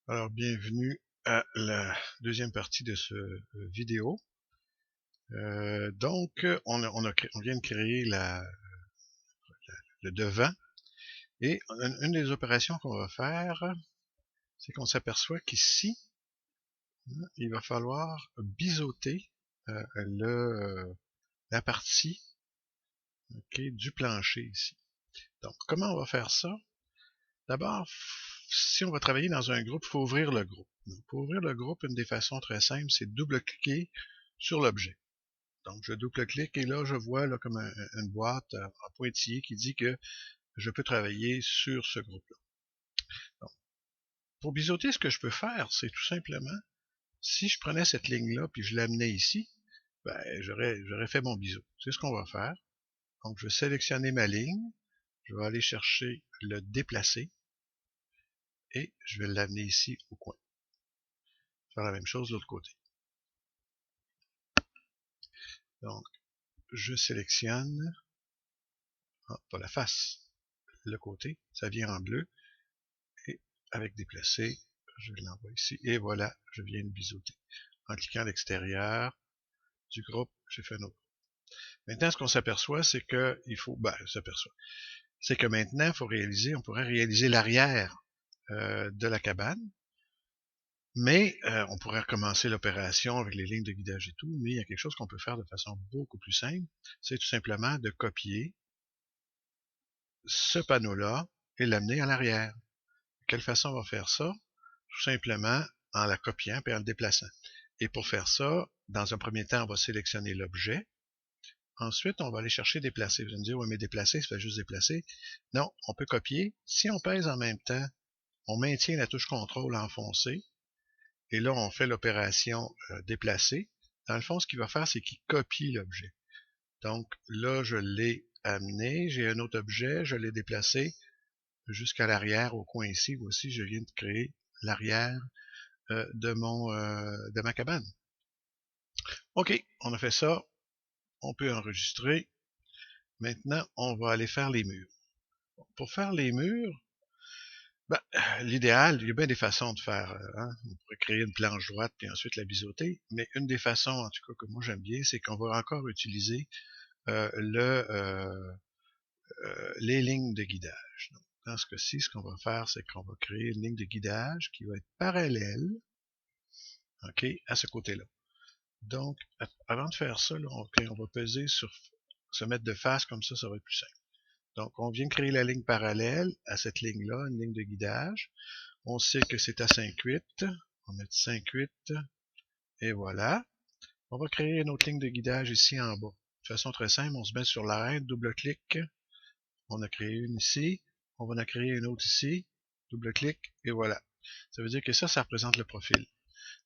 Alors, bienvenue à la deuxième partie de ce vidéo. On vient de créer le devant et une des opérations qu'on va faire, c'est qu'on s'aperçoit qu'ici, il va falloir biseauter la partie du plancher ici. Donc, comment on va faire ça? D'abord, si on va travailler dans un groupe, il faut ouvrir le groupe. Donc, pour ouvrir le groupe, une des façons très simples, c'est de double-cliquer sur l'objet. Donc, je double-clique et là, je vois là, comme une boîte en pointillé qui dit que je peux travailler sur ce groupe-là. Donc, pour biseauter, ce que je peux faire, c'est tout simplement, si je prenais cette ligne-là puis je l'amenais ici, ben, j'aurais fait mon biseau. C'est ce qu'on va faire. Donc, je vais sélectionner ma ligne, je vais aller chercher le déplacer et je vais l'amener ici au coin. Faire la même chose de l'autre côté. Donc, je sélectionne, pas la face, le côté, ça vient en bleu, et avec déplacer, je l'envoie ici, et voilà, je viens de biseauter. En cliquant à l'extérieur du groupe, j'ai fait un autre. Maintenant, ce qu'on s'aperçoit, c'est que c'est que maintenant, on pourrait réaliser l'arrière de la cabane, mais on pourrait recommencer l'opération avec les lignes de guidage et tout, mais il y a quelque chose qu'on peut faire de façon beaucoup plus simple, c'est tout simplement de copier ce panneau-là et l'amener à l'arrière. De quelle façon on va faire ça? Tout simplement en la copiant et en le déplaçant. Et pour faire ça, dans un premier temps, on va sélectionner l'objet. Ensuite, on va aller chercher déplacer. Vous allez me dire, oui, mais déplacer, ça fait juste déplacer. Non, on peut copier. Si on pèse en même temps, on maintient la touche contrôle enfoncée. Et là, on fait l'opération déplacer. Dans le fond, ce qu'il va faire, c'est qu'il copie l'objet. Donc là, je l'ai amené. J'ai un autre objet, je l'ai déplacé jusqu'à l'arrière, au coin ici. Voici, je viens de créer l'arrière de ma cabane. OK, on a fait ça. On peut enregistrer. Maintenant, on va aller faire les murs. Pour faire les murs, ben, l'idéal, il y a bien des façons de faire. Hein? On pourrait créer une planche droite puis ensuite la biseauter. Mais une des façons, en tout cas, que moi j'aime bien, c'est qu'on va encore utiliser euh, le, euh, les lignes de guidage. Donc, dans ce cas-ci, ce qu'on va faire, c'est qu'on va créer une ligne de guidage qui va être parallèle, OK, à ce côté-là. Donc, avant de faire ça, là, on va peser sur se mettre de face, comme ça va être plus simple. Donc, on vient de créer la ligne parallèle à cette ligne-là, une ligne de guidage. On sait que c'est à 5,8. On va mettre 5,8 et voilà. On va créer une autre ligne de guidage ici en bas. De façon très simple, on se met sur l'arête, double-clic. On a créé une ici. On va en créer une autre ici. Double-clic et voilà. Ça veut dire que ça représente le profil.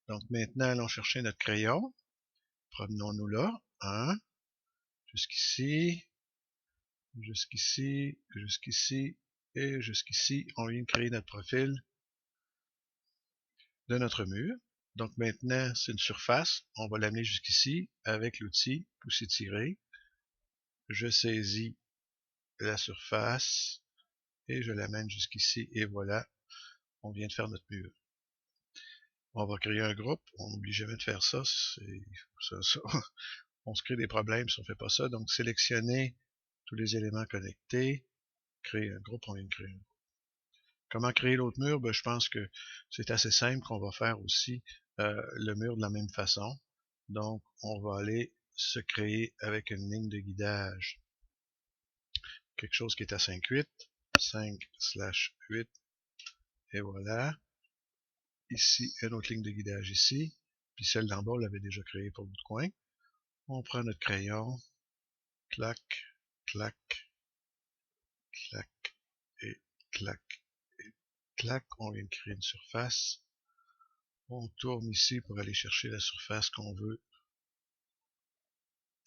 Donc maintenant, allons chercher notre crayon. Promenons-nous là. 1, jusqu'ici, jusqu'ici, jusqu'ici et jusqu'ici. On vient de créer notre profil de notre mur. Donc maintenant, c'est une surface. On va l'amener jusqu'ici avec l'outil pousser-tirer. Je saisis la surface et je l'amène jusqu'ici. Et voilà, on vient de faire notre mur. On va créer un groupe. On n'oublie jamais de faire ça. Ça. On se crée des problèmes si on ne fait pas ça. Donc, sélectionner tous les éléments connectés. Créer un groupe. On vient de créer un groupe. Comment créer l'autre mur? Ben, je pense que c'est assez simple qu'on va faire aussi le mur de la même façon. Donc, on va aller se créer avec une ligne de guidage. Quelque chose qui est à 5,8. 5/8. Et voilà. Ici, une autre ligne de guidage ici. Puis celle d'en bas, on l'avait déjà créée pour l'autre coin. On prend notre crayon. Clac, clac, clac, et clac, et clac. On vient de créer une surface. On tourne ici pour aller chercher la surface qu'on veut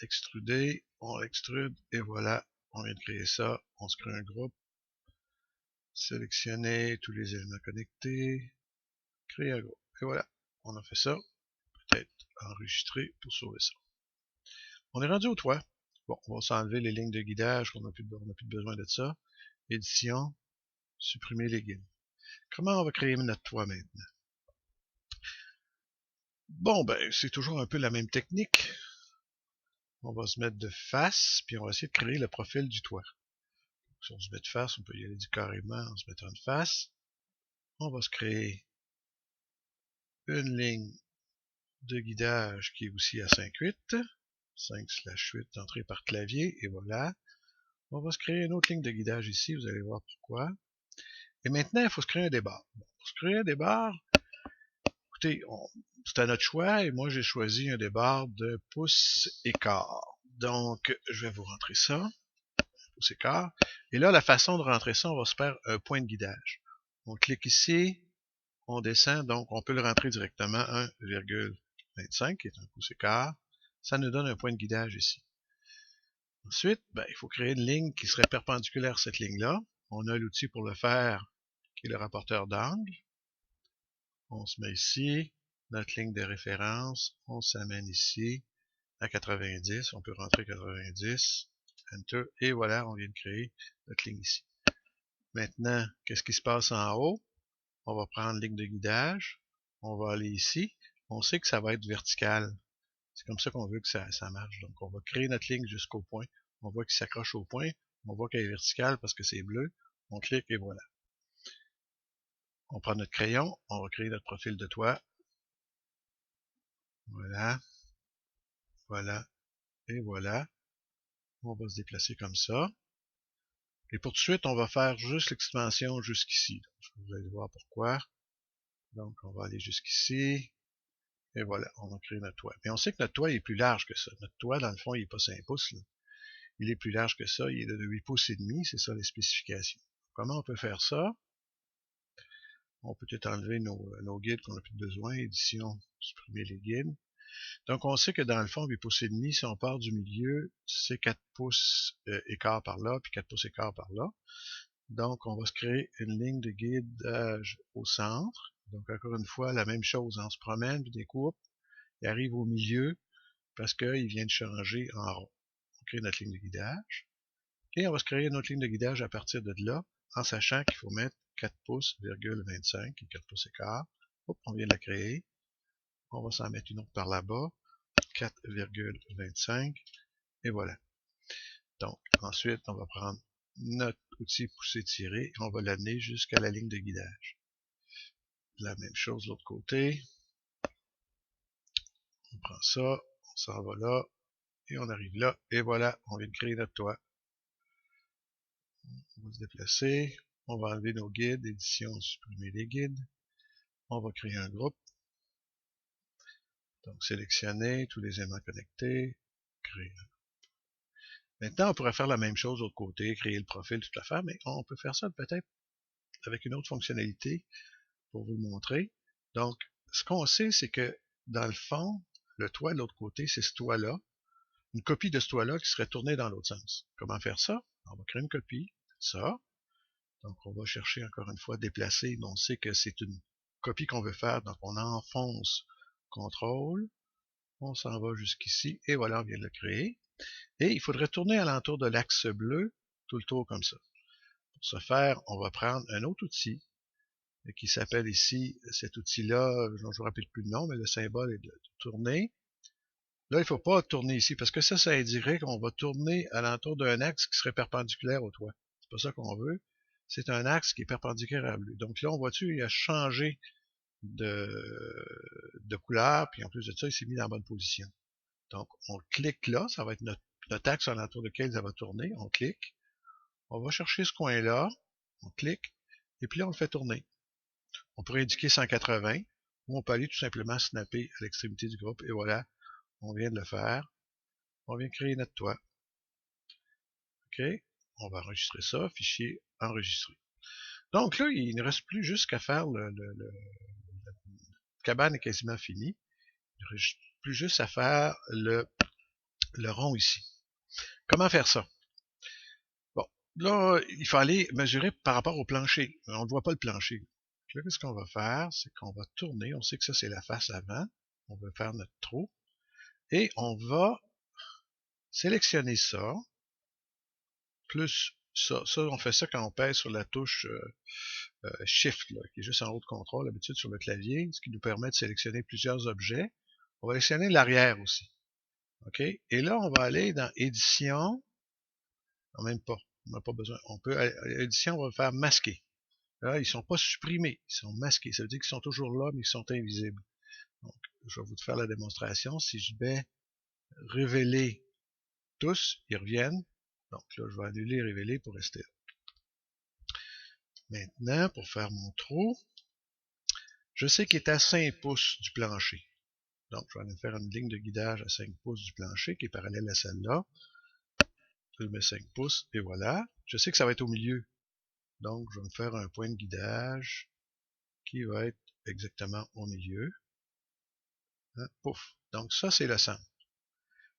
extruder. On l'extrude et voilà, on vient de créer ça. On se crée un groupe. Sélectionner tous les éléments connectés. Créer un groupe. Et voilà, on a fait ça. Peut-être enregistrer pour sauver ça. On est rendu au toit. Bon, on va s'enlever les lignes de guidage, on n'a plus besoin de ça. Édition, supprimer les guides. Comment on va créer notre toit maintenant? Bon, ben, c'est toujours un peu la même technique. On va se mettre de face, puis on va essayer de créer le profil du toit. Si on se met de face, on peut y aller carrément en se mettant de face. On va se créer une ligne de guidage qui est aussi à 5,8. 5/8 entrée par clavier, et voilà. On va se créer une autre ligne de guidage ici, vous allez voir pourquoi. Et maintenant, il faut se créer un départ. Bon, pour se créer un départ, écoutez, c'est à notre choix, et moi j'ai choisi un départ de pouce et quart. Donc, je vais vous rentrer ça, pouce et quart. Et là, la façon de rentrer ça, on va se faire un point de guidage. On clique ici, on descend, donc on peut le rentrer directement 1,25, qui est un pouce et quart. Ça nous donne un point de guidage ici. Ensuite, ben, il faut créer une ligne qui serait perpendiculaire à cette ligne-là. On a l'outil pour le faire, qui est le rapporteur d'angle. On se met ici, notre ligne de référence, on s'amène ici à 90, on peut rentrer 90, Enter, et voilà, on vient de créer notre ligne ici. Maintenant, qu'est-ce qui se passe en haut? On va prendre ligne de guidage, on va aller ici, on sait que ça va être vertical. C'est comme ça qu'on veut que ça marche. Donc, on va créer notre ligne jusqu'au point. On voit qu'il s'accroche au point. On voit qu'elle est verticale parce que c'est bleu. On clique et voilà. On prend notre crayon. On va créer notre profil de toit. Voilà. Voilà. Et voilà. On va se déplacer comme ça. Et pour tout de suite, on va faire juste l'extension jusqu'ici. Vous allez voir pourquoi. Donc, on va aller jusqu'ici. Et voilà, on va créer notre toit. Mais on sait que notre toit est plus large que ça. Notre toit, dans le fond, il n'est pas 5 pouces. Là. Il est plus large que ça, il est de 8 pouces et demi, c'est ça les spécifications. Comment on peut faire ça? On peut peut-être enlever nos guides qu'on n'a plus besoin, édition, supprimer les guides. Donc on sait que dans le fond, 8 pouces et demi, si on part du milieu, c'est 4 pouces et quart par là, puis 4 pouces et quart par là. Donc on va se créer une ligne de guidage au centre. Donc encore une fois, la même chose, on se promène, puis découpe, il arrive au milieu, parce qu'il vient de changer en rond. On crée notre ligne de guidage. Et on va se créer une autre ligne de guidage à partir de là, en sachant qu'il faut mettre 4 pouces,25 et 4 pouces et quart. Hop, on vient de la créer. On va s'en mettre une autre par là-bas, 4,25, et voilà. Donc, ensuite, on va prendre notre outil pousser-tirer et on va l'amener jusqu'à la ligne de guidage. La même chose de l'autre côté. On prend ça, on s'en va là, et on arrive là, et voilà, on vient de créer notre toit. On va se déplacer, on va enlever nos guides, édition, supprimer les guides. On va créer un groupe. Donc, sélectionner tous les éléments connectés, créer. Maintenant, on pourrait faire la même chose de l'autre côté, créer le profil, toute l'affaire, mais on peut faire ça peut-être avec une autre fonctionnalité pour vous le montrer. Donc, ce qu'on sait, c'est que dans le fond, le toit de l'autre côté, c'est ce toit-là, une copie de ce toit-là qui serait tournée dans l'autre sens. Comment faire ça? On va créer une copie de ça. Donc, on va chercher encore une fois déplacer, mais on sait que c'est une copie qu'on veut faire, donc on enfonce CTRL, on s'en va jusqu'ici, et voilà, on vient de le créer. Et il faudrait tourner alentour de l'axe bleu, tout le tour comme ça. Pour ce faire, on va prendre un autre outil, qui s'appelle ici, cet outil-là, je ne me rappelle plus le nom, mais le symbole est de tourner. Là, il ne faut pas tourner ici, parce que ça indiquerait qu'on va tourner alentour d'un axe qui serait perpendiculaire au toit. C'est pas ça qu'on veut. C'est un axe qui est perpendiculaire à bleu. Donc là, on voit-tu, il a changé de couleur, puis en plus de ça, il s'est mis dans la bonne position. Donc, on clique là, ça va être notre axe alentour duquel ça va tourner. On clique, on va chercher ce coin-là, on clique, et puis là, on le fait tourner. On pourrait indiquer 180, ou on peut aller tout simplement snapper à l'extrémité du groupe, et voilà, on vient de le faire. On vient de créer notre toit. OK, on va enregistrer ça, fichier enregistré. Donc là, il ne reste plus juste qu'à faire la cabane est quasiment finie. Il ne reste plus juste à faire le rond ici. Comment faire ça? Bon, là, il faut aller mesurer par rapport au plancher. On ne voit pas le plancher. Là, qu'est-ce qu'on va faire? C'est qu'on va tourner. On sait que ça, c'est la face avant. On va faire notre trou. Et on va sélectionner ça, plus ça. Ça, on fait ça quand on pèse sur la touche Shift, là, qui est juste en haut de contrôle, d'habitude sur le clavier, ce qui nous permet de sélectionner plusieurs objets. On va sélectionner l'arrière aussi. OK? Et là, on va aller dans Édition. Non, même pas. On n'a pas besoin. On peut, Édition, on va le faire masquer. Là, ils ne sont pas supprimés. Ils sont masqués. Ça veut dire qu'ils sont toujours là, mais ils sont invisibles. Donc, je vais vous faire la démonstration. Si je vais révéler tous, ils reviennent. Donc là, je vais annuler révéler pour rester là. Maintenant, pour faire mon trou, je sais qu'il est à 5 pouces du plancher. Donc, je vais aller faire une ligne de guidage à 5 pouces du plancher qui est parallèle à celle-là. Je mets 5 pouces et voilà. Je sais que ça va être au milieu. Donc, je vais me faire un point de guidage qui va être exactement au milieu. Hein, pouf. Donc, ça, c'est le centre.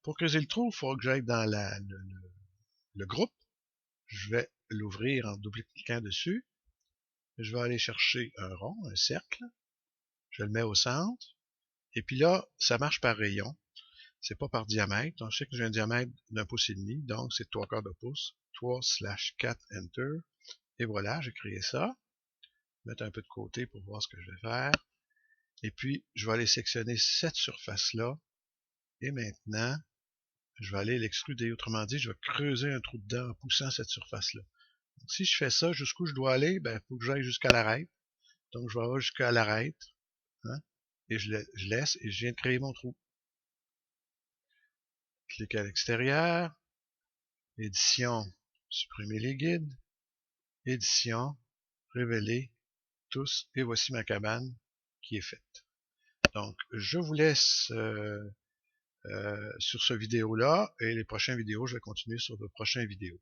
Pour creuser le trou, il faut que j'aille dans le groupe. Je vais l'ouvrir en double-cliquant dessus. Je vais aller chercher un rond, un cercle. Je le mets au centre. Et puis là, ça marche par rayon. C'est pas par diamètre. Donc, je sais que j'ai un diamètre d'1,5 pouce. Donc, c'est 3/4 de pouce. 3/4 Enter. Et voilà, j'ai créé ça. Je vais mettre un peu de côté pour voir ce que je vais faire. Et puis, je vais aller sectionner cette surface-là. Et maintenant, je vais aller l'extruder. Autrement dit, je vais creuser un trou dedans en poussant cette surface-là. Si je fais ça, jusqu'où je dois aller? Ben, il faut que j'aille jusqu'à l'arête. Donc, je vais aller jusqu'à l'arête. Hein, et je laisse et je viens de créer mon trou. Clique à l'extérieur. Édition, supprimer les guides. Édition, révéler tous. Et voici ma cabane qui est faite. Donc, je vous laisse sur ce vidéo-là et les prochaines vidéos, je vais continuer sur de prochaines vidéos.